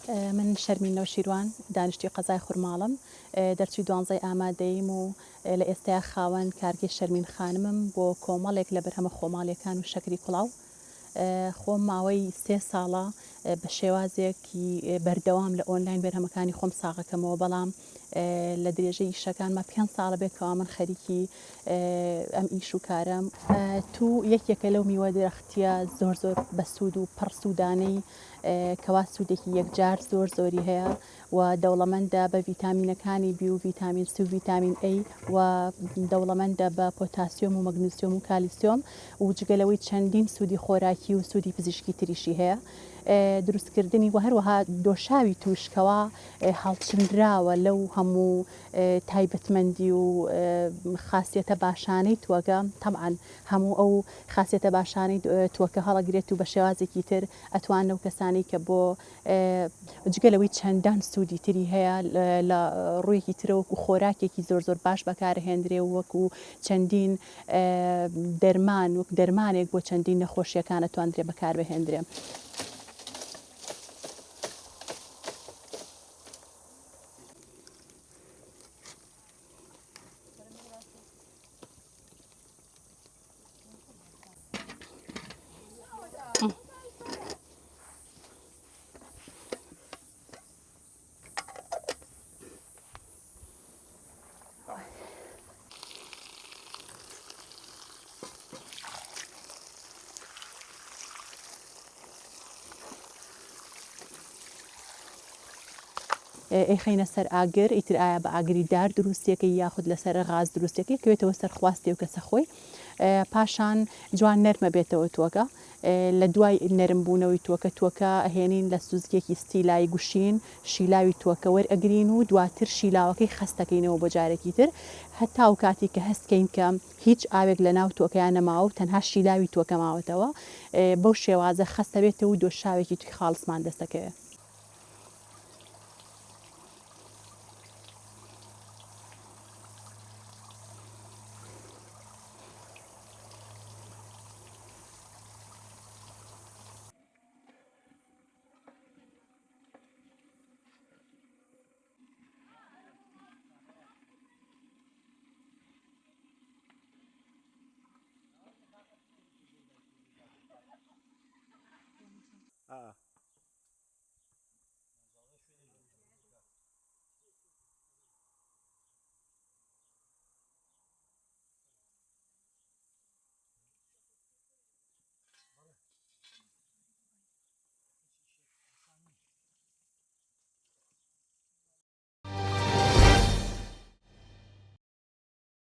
من شەرمین نەوشیروان دانیشتوی قەزای خوورماڵم دەرچووی 12 ئامادەییم و لە ئێستایا خاوەن کارگەی شەرمین خانمم بۆ کۆمەڵێک لە بەرهەمە خۆماڵیەکان و شەکری کوڵاو خۆم ماوەی 3 ساڵە بە شێوازێکی بەردەوام لە ئۆنلاین بەرهەمەکانی خۆم ساغەکەمەوە بەڵام لە درێژەی ئیشەکانمە 5 ساڵە بێتەوە من خەریکی ئەم ئیش و کارم تو یەکێکە لەو میوە درەختیە زۆر بە سوود و پڕسوودانەی کەوا سوودێکی یەکجار زۆری هەیە و دەوڵەمەندە بە ڤیتامینەکانی بی و ڤیتامین سی و ڤیتامین ئەی و دەوڵەمەندە بە پۆتاسیۆم و مەگنیسیۆم و کالیسیۆم و جگەلەوەی چەندین سوودی خۆراکی و سوودی پزیشکی تریشی هەیە دروستکردنی و هەروەها دۆشاوی توشکەوە هەڵچنراوە لەو هەموو تایبەتمەندی و خاصیەتە باشانەی تووەگە طبعاً هەموو ئەو خاصیەتە باشانەی تووەکە هەڵەگرێت و بە شێوازێکی تر ئەتوانە و کەسانی کە بۆ جگەلەوەی چەندان سوودی تری هەیە لە ڕوویەکی ترەوەکو خۆراکێکی زۆر باش بەکارهێنرێ و وەکو چەندین دەرمان وەک دەرمانێک بۆ چەندین نەخۆشیەکان ئەتوانرێ بەکاربهێنرێ. ئەیخینە سەر ئاگر ئیتر ئایا بە ئاگری دار دروستیەکە یاخود لەسەر غاز دروستەکەی کەوێتەوە سەر خواستی و کەسە خۆی پاشان جوان نەرمە بێتەوە تووەکە لە دوای نەرمبوونەوەی تووەکە ئەهێنین لە سوزگێکی ستیلای گوشین شیلاوی تووەکە وەرئەگرین و دواتر شیلاوەکەی خەستەکەینەوە بۆ جارێکی تر هەتا و کاتی کە هەستکەین کە هیچ ئاوێک لە ناو تووەکەیان نەماوە و تەنها شیلاوی تووەکە ماوەتەوە بەو شێوازە خەستە بێتەوە و دۆشاوێکی توی خاڵسمان دەستەکەوێت. آه